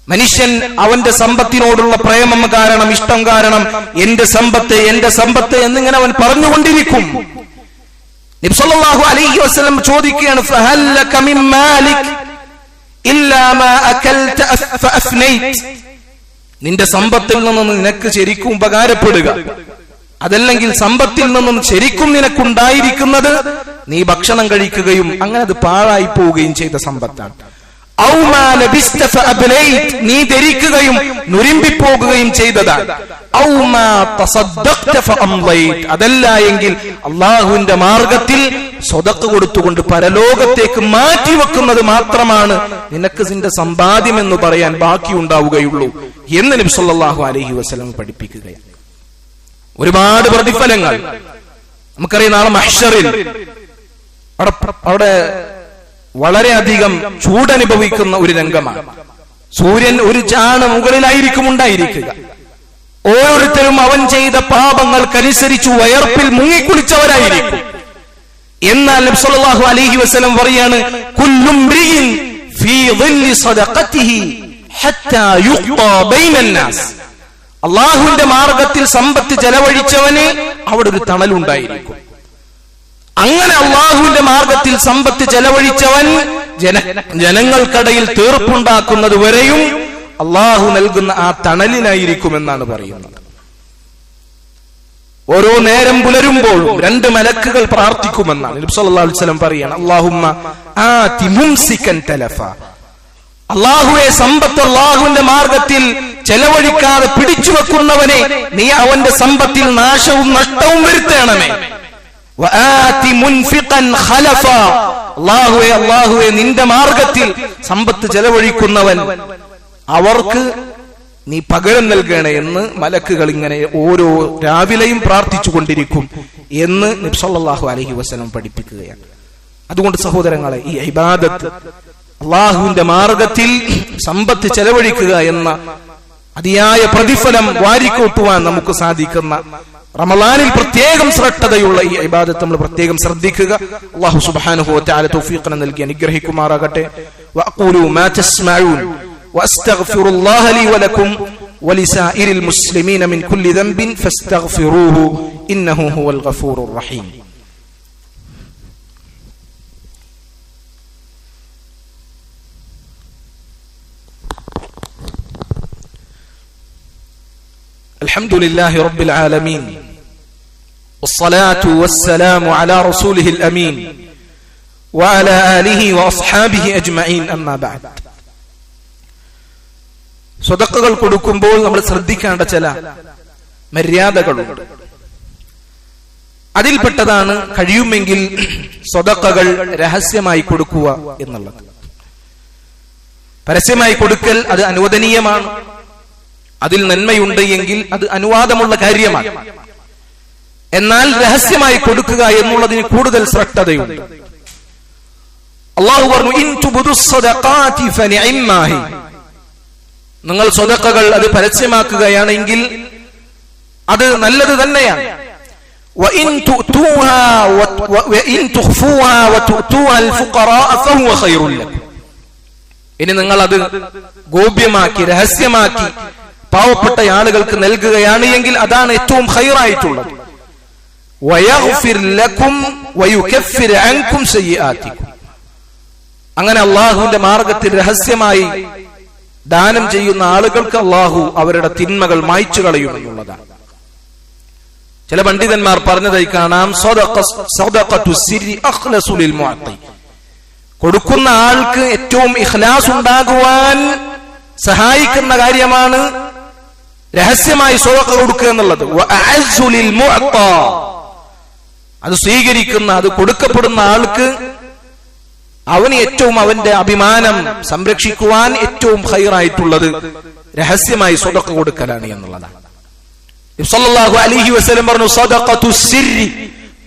മനുഷ്യൻ അവന്റെ സമ്പത്തിനോടുള്ള പ്രേമം കാരണം, ഇഷ്ടം കാരണം എന്റെ സമ്പത്ത് എന്റെ സമ്പത്ത് എന്നിങ്ങനെ അവൻ പറഞ്ഞുകൊണ്ടിരിക്കും. നബി സല്ലല്ലാഹു അലൈഹി വസല്ലം ചോദിക്കുകയാണ്, ഫഹൽ ലക മിൻ മാലിക് ഇല്ലാ മാ അകൽത ഫഅഫ്നൈത്. നിന്റെ സമ്പത്തിൽ നിന്നും നിനക്ക് ശരിക്കും ഉപകാരപ്പെടുക, അതല്ലെങ്കിൽ സമ്പത്തിൽ നിന്നും ശരിക്കും നിനക്കുണ്ടായിരിക്കുന്നത് നീ ഭക്ഷണം കഴിക്കുകയും അങ്ങനെ അത് പാഴായി പോവുകയും ചെയ്ത സമ്പത്താണ്. ഔ മാ ലബിസ്ത ഫഅബ്ലൈത്. നീ ധരിക്കുകയും നുരുമ്പിപ്പോകുകയും ചെയ്തതാണ്. ഔ മാ തസദ്ദഖ്ത ഫഅംളൈത്. അതല്ല എങ്കിൽ അള്ളാഹുവിന്റെ മാർഗത്തിൽ സ്വതക്ക കൊടുത്തുകൊണ്ട് പരലോകത്തേക്ക് മാറ്റിവെക്കുന്നത് മാത്രമാണ് നിനക്ക് നിന്റെ സമ്പാദ്യം എന്ന് പറയാൻ ബാക്കിയുണ്ടാവുകയുള്ളൂ എന്ന് നബി സല്ലല്ലാഹു അലൈഹി വസല്ലം പഠിപ്പിക്കുകയാണ്. ഒരുപാട് പ്രതിഫലങ്ങൾ നമുക്കറിയാം. നാളെ മഹ്ശറിൽ അവിടെ വളരെയധികം ചൂടനുഭവിക്കുന്ന ഒരു രംഗമാണ്. സൂര്യൻ ഒരു ചാണ് മുകളിലായിരിക്കും ഉണ്ടായിരിക്കുക. ഓരോരുത്തരും അവൻ ചെയ്ത പാപങ്ങൾക്കനുസരിച്ച് വയർപ്പിൽ മുങ്ങിക്കുളിച്ചവരായിരിക്കും. എന്നാൽ നബി സല്ലല്ലാഹു അലൈഹി വസല്ലം പറയാണ്, കുല്ലു മ്രിഇൻ ഫീ ളില്ലി സദഖതിഹി ഹത്താ യുഖ്താ ബൈനൻ നാസ്. അല്ലാഹുവിന്റെ മാർഗത്തിൽ സമ്പത്ത് ചെലവഴിച്ചവന് അവിടെ ഒരു തണലുണ്ടായിരിക്കും. അങ്ങനെ അള്ളാഹുവിന്റെ മാർഗത്തിൽ സമ്പത്ത് ചെലവഴിച്ചവൻ ജനങ്ങൾക്കിടയിൽ തീർപ്പുണ്ടാക്കുന്നത് വരെയും അള്ളാഹു നൽകുന്ന ആ തണലിനായിരിക്കുമെന്നാണ് പറയുന്നത്. ഓരോ നേരം പുലരുമ്പോഴും 2 മലക്കുകൾ പ്രാർത്ഥിക്കുമെന്നാണ് നബി സല്ലല്ലാഹു അലൈഹി വസല്ലം പറയാണ്, അല്ലാഹുമ്മ ആതി മുംസികൻ തലഫ. അള്ളാഹുവെ, സമ്പത്ത് അള്ളാഹുവിന്റെ മാർഗത്തിൽ ചെലവഴിക്കാതെ പിടിച്ചു വെക്കുന്നവനെ നീ അവന്റെ സമ്പത്തിൽ നാശവും നഷ്ടവും വരുത്തണമേ. വആതി മുൻഫിഖൻ ഖലഫ. അല്ലാഹുവേ, അല്ലാഹുവേ, നിന്റെ മാർഗത്തിൽ സമ്പത്ത് ചെലവഴിക്കുന്നവൻ അവർക്ക് നീ പകരം നൽകണേ എന്ന് മലക്കുകൾ ഇങ്ങനെ ഓരോ രാവിലെയും പ്രാർത്ഥിച്ചു കൊണ്ടിരിക്കും എന്ന് നബി സല്ലല്ലാഹു അലൈഹി വസല്ലം പഠിപ്പിക്കുകയാണ്. അതുകൊണ്ട് സഹോദരങ്ങളെ, ഈ ഇബാദത്ത് അള്ളാഹുവിന്റെ മാർഗത്തിൽ സമ്പത്ത് ചെലവഴിക്കുക എന്ന അതിയായ പ്രതിഫലം വാരിക്കൂട്ടുവാൻ നമുക്ക് സാധിക്കുന്ന റമളാനിൽ പ്രത്യേകം ശ്രദ്ധതയുള്ള ഈ ഇബാദത്ത് നമ്മൾ പ്രത്യേകം ശ്രദ്ധിക്കുക. അല്ലാഹു സുബ്ഹാനഹു വ തആല തൗഫീഖ് നൽകി അനുഗ്രഹിക്കുമാറാകട്ടെ. വഅഖൂലു മാ തസ്മഊൻ വഅസ്തഗ്ഫിറുല്ലാഹ ലി വലക്കും വലിസായിരിൽ മുസ്ലിമീന മിൻ കുല്ലി ദംബിൻ ഫസ്തഗ്ഫിറൂഹു ഇന്നഹു ഹുവൽ ഗഫൂറുർ റഹീം. الحمد لله رب العالمين والصلاة والسلام على رسوله الأمين وعلى آله وأصحابه أجمعين أما بعد. സ്വതക്കകൾ കൊടുക്കുമ്പോൾ നമ്മൾ ശ്രദ്ധിക്കേണ്ട ചില മര്യാദകളുണ്ട്. അതിൽപ്പെട്ടതാണ് കഴിയുമെങ്കിൽ സ്വതക്കകൾ രഹസ്യമായി കൊടുക്കുക എന്നുള്ളത്. പരസ്യമായി കൊടുക്കൽ അത് അനുവദനീയമാണ്. അതിൽ നന്മയുണ്ട് എങ്കിൽ അത് അനുവാദമുള്ള കാര്യമാണ്. എന്നാൽ രഹസ്യമായി കൊടുക്കുക എന്നുള്ളതിന് കൂടുതൽ ശ്രദ്ധതയുണ്ട്. അല്ലാഹു പറഞ്ഞു ഇൻ തുബ്ദുസ് സദഖാതി ഫനിഇമ്മാഹി, നിങ്ങൾ സ്വതക്കകൾ അത് പരസ്യമാക്കുകയാണെങ്കിൽ അത് നല്ലത് തന്നെയാണ്. വഇൻ തുഅ്തൂഹാ വഇൻ തുഖ്ഫൂഹാ വതുഅ്തൂഹാ അൽഫുഖറാഅ ഫഹുവ ഖൈറുൽ ലക്കും, ഇനി നിങ്ങൾ അത് ഗോപ്യമാക്കി രഹസ്യമാക്കി പാവപ്പെട്ട ആളുകൾക്ക് നൽകുകയാണ് എങ്കിൽ അതാണ് ഏറ്റവും ഖൈറായിട്ടുള്ളത്. വയഗ്ഫിർ ലക്കും വയുകഫിർ അൻകും സയ്യിആതികും, അങ്ങനെ അല്ലാഹുവിന്റെ മാർഗത്തിൽ രഹസ്യമായി ദാനം ചെയ്യുന്ന ആളുകൾക്ക് അല്ലാഹു അവരുടെ തിന്മകൾ മായ്ച്ചു കളയുമെന്നുള്ളതാണ്. ചില പണ്ഡിതന്മാർ പറഞ്ഞതായി കാണാം, സദഖത്തു സിരി അഖ്ലസു ലിൽ മുഅത്തി, കൊടുക്കുന്ന ആൾക്ക് ഏറ്റവും ഇഖ്ലാസ് ഉണ്ടാകുവാൻ സഹായിക്കുന്ന കാര്യമാണ് രഹസ്യമായി സ്വതക്ക കൊടുക്കുക എന്നുള്ളത്. വഅഅസ്സു ലിൽ മുഅത്ത, അത് സ്വീകരിക്കുന്ന അത് കൊടുക്കപ്പെടുന്ന ആൾക്ക് അവന് ഏറ്റവും അവന്റെ അഭിമാനം സംരക്ഷിക്കുവാൻ ഏറ്റവും ഖൈറായിട്ടുള്ളത് രഹസ്യമായി സ്വതക്ക കൊടുക്കലാണ് എന്നുള്ളതാണ്. നബി സല്ലല്ലാഹു അലൈഹി വസല്ലം പറഞ്ഞു, സദഖത്തു സിരി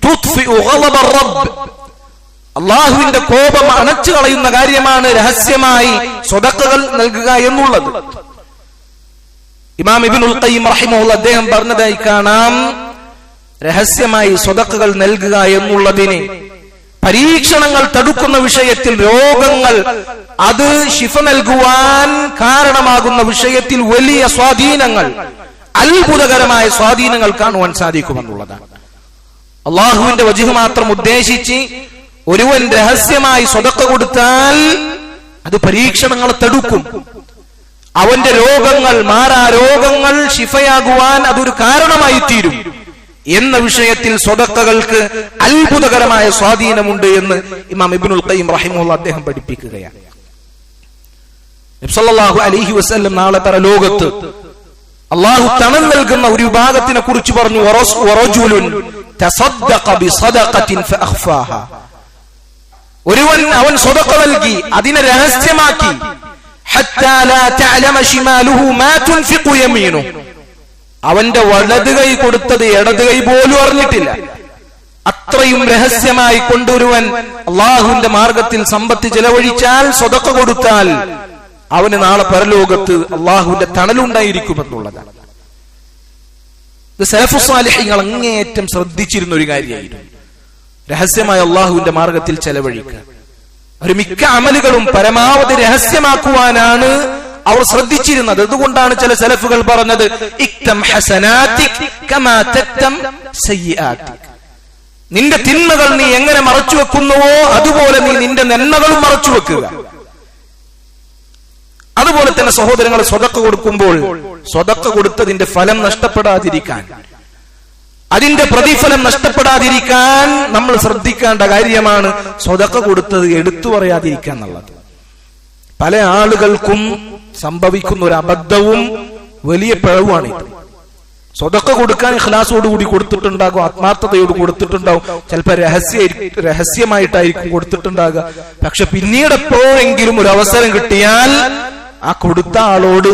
തുത്ഫിഉ ഗളബ റബ്ബ്, അല്ലാഹുവിന്റെ കോപം അണച്ചു കളയുന്ന കാര്യമാണ് രഹസ്യമായി സ്വതക്കകൾ നൽകുക എന്നുള്ളത്. ഇമാം ഇബ്നുൽ ഖയ്യിം റഹിമഹുല്ലാഹ് അദ്ദേഹം പറഞ്ഞതായി കാണാം, രഹസ്യമായി സ്വതക്കകൾ നൽകുക എന്നുള്ളതിന് പരീക്ഷണങ്ങൾ തടുക്കുന്ന വിഷയത്തിൽ, രോഗങ്ങൾ അത് ശിഫ നൽകുവാൻ കാരണമാകുന്ന വിഷയത്തിൽ വലിയ സ്വാധീനങ്ങൾ, അത്ഭുതകരമായ സ്വാധീനങ്ങൾ കാണുവാൻ സാധിക്കുമെന്നുള്ളതാണ്. അള്ളാഹുവിന്റെ വജ്ഹ് മാത്രം ഉദ്ദേശിച്ച് ഒരുവൻ രഹസ്യമായി സ്വതക്ക കൊടുത്താൽ അത് പരീക്ഷണങ്ങളെ തടുക്കും. അവന്റെ രോഗങ്ങൾ, മാറാ രോഗങ്ങൾ ശിഫയാകുവാൻ അതൊരു കാരണമായി തീരും എന്ന വിഷയത്തിൽ സ്വതക്കകൾക്ക് അത്ഭുതകരമായ സ്വാധീനമുണ്ട് എന്ന് ഇമാം ഇബ്നുൽ ഖയ്യിം റഹിമഹുല്ലാഹ് അദ്ദേഹം പഠിപ്പിക്കുകയാണ്. നബി സല്ലല്ലാഹു അലൈഹി വസല്ലം നാളെ പരലോകത്ത് അല്ലാഹു തണൽ നൽകുന്ന ഒരു വിഭാഗത്തിനെ കുറിച്ച് പറഞ്ഞു, വറജുലുൻ തസദ്ദഖ ബിസദഖത്തിൻ ഫഅഖ്ഫാഹാ, ഒരുവൻ അവൻ സ്വതക്ക നൽകി അതിനെ രഹസ്യമാക്കി, ഹത്താ ലാ തഅലമ ശിമാലുഹു മാ തുൻഫിഖു യമീനുഹു, അവന്റെ വലത് കൈ കൊടുത്തത് ഇടത് കൈ പോലും അറിഞ്ഞിട്ടില്ല. അത്രയും രഹസ്യമായി കൊണ്ടൊരുവൻ അള്ളാഹുവിന്റെ മാർഗത്തിൽ സമ്പത്ത് ചെലവഴിച്ചാൽ, സ്വതക്ക കൊടുത്താൽ അവന് നാളെ പരലോകത്ത് അള്ളാഹുവിന്റെ തണലുണ്ടായിരിക്കുമെന്നുള്ളതാണ്. ഇത് സലഫുസ് സാലിഹീങ്ങൾ അങ്ങേയറ്റം ശ്രദ്ധിച്ചിരുന്ന ഒരു കാര്യമായിരുന്നു, രഹസ്യമായി അള്ളാഹുവിന്റെ മാർഗത്തിൽ ചെലവഴിക്കുക. ഒരു മിക്ക അമലുകളും പരമാവധി രഹസ്യമാക്കുവാനാണ് അവർ ശ്രദ്ധിച്ചിരുന്നത്. അതുകൊണ്ടാണ് ചില സലഫുകൾ പറഞ്ഞത്, ഇക്തം ഹസനാതിക് കമാ തക്തം സയ്യിആതിക്, നിന്റെ തിന്മകൾ നീ എങ്ങനെ മറച്ചു വെക്കുന്നുവോ അതുപോലെ നീ നിന്റെ നന്മകളും മറച്ചു വെക്കുക. അതുപോലെ തന്നെ സഹോദരങ്ങൾ, സ്വതക്ക കൊടുക്കുമ്പോൾ സ്വതക്ക കൊടുത്തതിന്റെ ഫലം നഷ്ടപ്പെടാതിരിക്കാൻ, അതിന്റെ പ്രതിഫലം നഷ്ടപ്പെടാതിരിക്കാൻ നമ്മൾ ശ്രദ്ധിക്കേണ്ട കാര്യമാണ് സ്വതക്ക കൊടുത്തത് എടുത്തു പറയാതിരിക്കുക എന്നുള്ളത്. പല ആളുകൾക്കും സംഭവിക്കുന്ന ഒരു അബദ്ധവും വലിയ പിഴവുമാണിത്. സ്വതക്ക കൊടുക്കാൻ ഇഖ്ലാസോടുകൂടി കൊടുത്തിട്ടുണ്ടാകും, ആത്മാർത്ഥതയോട് കൊടുത്തിട്ടുണ്ടാവും, ചിലപ്പോൾ രഹസ്യമായിട്ടായിരിക്കും കൊടുത്തിട്ടുണ്ടാകുക. പക്ഷെ പിന്നീട് എപ്പോഴെങ്കിലും ഒരു അവസരം കിട്ടിയാൽ ആ കൊടുത്ത ആളോട്,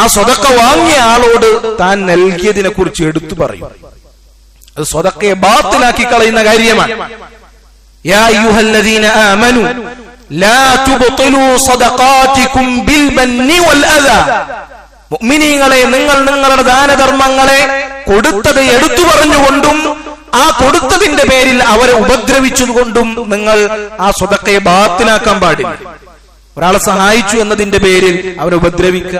ആ സ്വതക്ക വാങ്ങിയ ആളോട് താൻ നൽകിയതിനെ കുറിച്ച് എടുത്തു പറയും. അത് സ്വതക്കയെ ബാത്തിലാക്കി കളയുന്ന കാര്യമാണ്. യാ അയ്യുഹല്ലദീന ആമനു ലാ തുബ്തിലൂ സദഖാതികും ബിൽ മന്നി വൽ അദാ, മുഅ്മിനീങ്ങളെ, നിങ്ങൾ നിങ്ങളുടെ ദാനധർമ്മങ്ങളെ കൊടുത്തത് എടുത്തു പറഞ്ഞുകൊണ്ടും ആ കൊടുത്തതിന്റെ പേരിൽ അവരെ ഉപദ്രവിച്ചുകൊണ്ടും നിങ്ങൾ ആ സ്വതക്കയെ ബാത്തിലാക്കാൻ പാടില്ല. ഒരാളെ സഹായിച്ചു എന്നതിന്റെ പേരിൽ അവരെ ഉപദ്രവിക്കുക,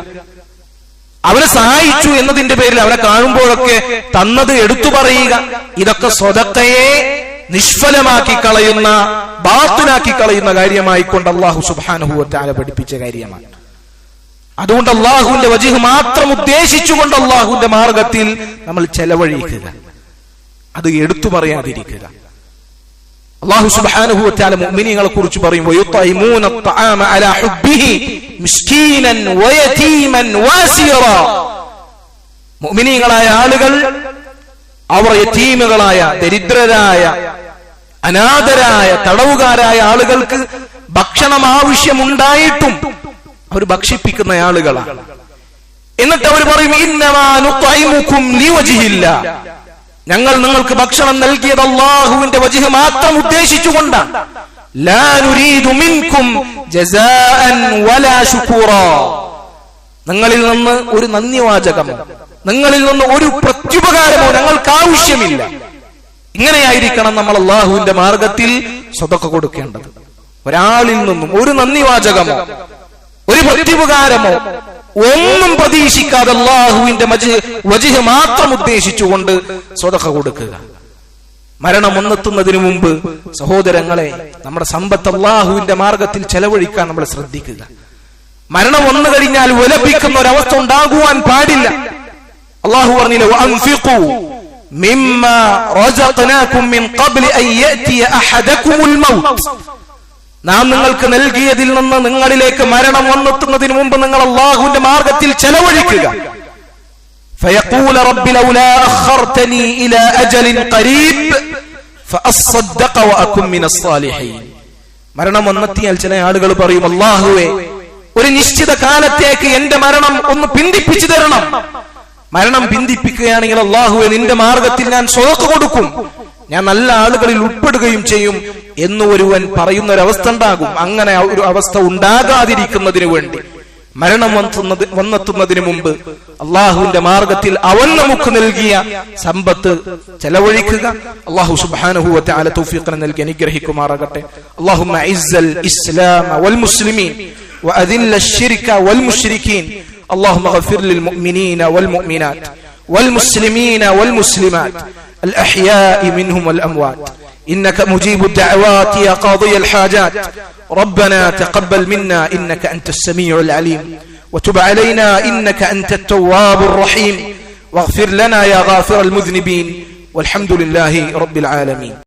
അവരെ സഹായിച്ചു എന്നതിന്റെ പേരിൽ അവരെ കാണുമ്പോഴൊക്കെ തന്നത് എടുത്തു പറയുക, ഇതൊക്കെ സ്വതക്കയെ നിഷ്ഫലമാക്കി കളയുന്ന, ബാത്തിലാക്കി കളയുന്ന കാര്യമായിക്കൊണ്ട് അല്ലാഹു സുബ്ഹാനഹു വ തആല പഠിപ്പിച്ച കാര്യമാണ്. അതുകൊണ്ട് അല്ലാഹുവിന്റെ വജ്ഹ് മാത്രം ഉദ്ദേശിച്ചുകൊണ്ട് അല്ലാഹുവിന്റെ മാർഗത്തിൽ നമ്മൾ ചെലവഴിക്കുക, അത് എടുത്തു പറയാതിരിക്കുക. അല്ലാഹു സുബ്ഹാനഹു വ തആല മുഅ്മിനീങ്ങളെ കുറിച്ച് പറയും, വയുത്ഇമൂന അത്അമ അലാ ഹുബ്ബിഹി മിസ്കീനൻ വയതീമൻ വഅസീറാ, മുഅ്മിനീങ്ങളായ ആളുകൾ അവർ യതീമുകളായ, ദരിദ്രരായ, അനാഥരായ, തടവുകാരായ ആളുകൾക്ക് ഭക്ഷണം ആവശ്യമുണ്ടായിട്ടും അവർ ഭക്ഷിപ്പിക്കുന്ന ആളുകളാണ്. എന്നിട്ട് അവർ പറയും, ഇന്നമാ നുത്ഇമുകും ലിവജ്ഹില്ലാ, ഞങ്ങൾ നിങ്ങൾക്ക് ഭക്ഷണം നൽകിയത് അല്ലാഹുവിന്റെ വജ്ഹ് മാത്രം ഉദ്ദേശിച്ചുകൊണ്ടാണ്, ലാ നുരീദു മിൻകും ജസാഅൻ വലാ ശുകൂറാ. നിങ്ങളിൽ നിന്ന് ഒരു നന്ദിവാചകമോ നിങ്ങളിൽ നിന്ന് ഒരു പ്രത്യുപകാരമോ ഞങ്ങൾക്ക് ആവശ്യമില്ല. ഇങ്ങനെയായിരിക്കണം നമ്മൾ അള്ളാഹുവിന്റെ മാർഗത്തിൽ സ്വതക്ക കൊടുക്കേണ്ടത്. ഒരാളിൽ നിന്നും ഒരു നന്ദിവാചകമോ ഒരു പ്രത്യുപകാരമോ ഒന്നും പ്രതീക്ഷിക്കാതെ അള്ളാഹുവിന്റെ വജ്ഹ് മാത്രം ഉദ്ദേശിച്ചുകൊണ്ട് സ്വതക്ക കൊടുക്കുക. മരണം വന്നെത്തുന്നതിനു മുമ്പ് സഹോദരങ്ങളെ, നമ്മുടെ സമ്പത്ത് അള്ളാഹുവിന്റെ മാർഗത്തിൽ ചെലവഴിക്കാൻ നമ്മൾ ശ്രദ്ധിക്കുക. മരണം വന്നു കഴിഞ്ഞാൽ വിലപിക്കുന്ന ഒരവസ്ഥ ഉണ്ടാകുവാൻ പാടില്ല. അള്ളാഹു പറഞ്ഞില്ലേ, വഅൻഫിഖൂ മിമ്മാ റസഖനാകും മിൻ ഖബ്ലി അൻ യഅതിയ അഹദകുമുൽ മൗത്ത്. നാം നിങ്ങൾക്ക് നൽകിയതിൽ നിന്ന് നിങ്ങളിലേക്ക് മരണം വന്നെത്തുന്നതിന് മുമ്പ് നിങ്ങൾ അള്ളാഹുവിന്റെ മാർഗത്തിൽ ചെലവഴിക്കുക. فيقول رب لولا أخرتني إلى أجل قريب فأصدق وأكن من الصالحين. മരണം വന്നെത്തിയാൽ ചില ആളുകൾ പറയും, അല്ലാഹുവേ ഒരു നിശ്ചിത കാലത്തേക്ക് എന്റെ മരണം ഒന്ന് പിന്തിപ്പിച്ചു തരണം. മരണം പിന്തിപ്പിക്കുകയാണെങ്കിൽ അല്ലാഹുവേ നിന്റെ മാർഗത്തിൽ ഞാൻ സ്വതക്ക കൊടുക്കും, ഞാൻ നല്ല ആളുകളിൽ ഉൾപ്പെടുകയും ചെയ്യും എന്ന് ഒരുവൻ പറയുന്ന ഒരവസ്ഥ ഉണ്ടാകും. അങ്ങനെ ഒരു അവസ്ഥ ഉണ്ടാകാതിരിക്കുന്നതിന് വേണ്ടി മരണം വന്നെത്തുന്നതിന് മുമ്പ് അള്ളാഹുവിന്റെ മാർഗത്തിൽ അവൻ നമുക്ക് നൽകിയ സമ്പത്ത് ചെലവഴിക്കുക. അള്ളാഹു സുബ്ഹാനഹു വ തആല തൗഫീഖ് നൽകി അനുഗ്രഹിക്കുമാറാകട്ടെ. അല്ലാഹുമ്മ ഇസ്സൽ ഇസ്ലാമ വൽ മുസ്ലിമീൻ വഅദില്ല അശ്ശിർക വൽ മുശ്രികീൻ. اللهم اغفر للمؤمنين والمؤمنات والمسلمين والمسلمات الأحياء منهم والأموات إنك مجيب الدعوات يا قاضي الحاجات. ربنا تقبل منا إنك أنت السميع العليم وتب علينا إنك أنت التواب الرحيم واغفر لنا يا غافر المذنبين والحمد لله رب العالمين.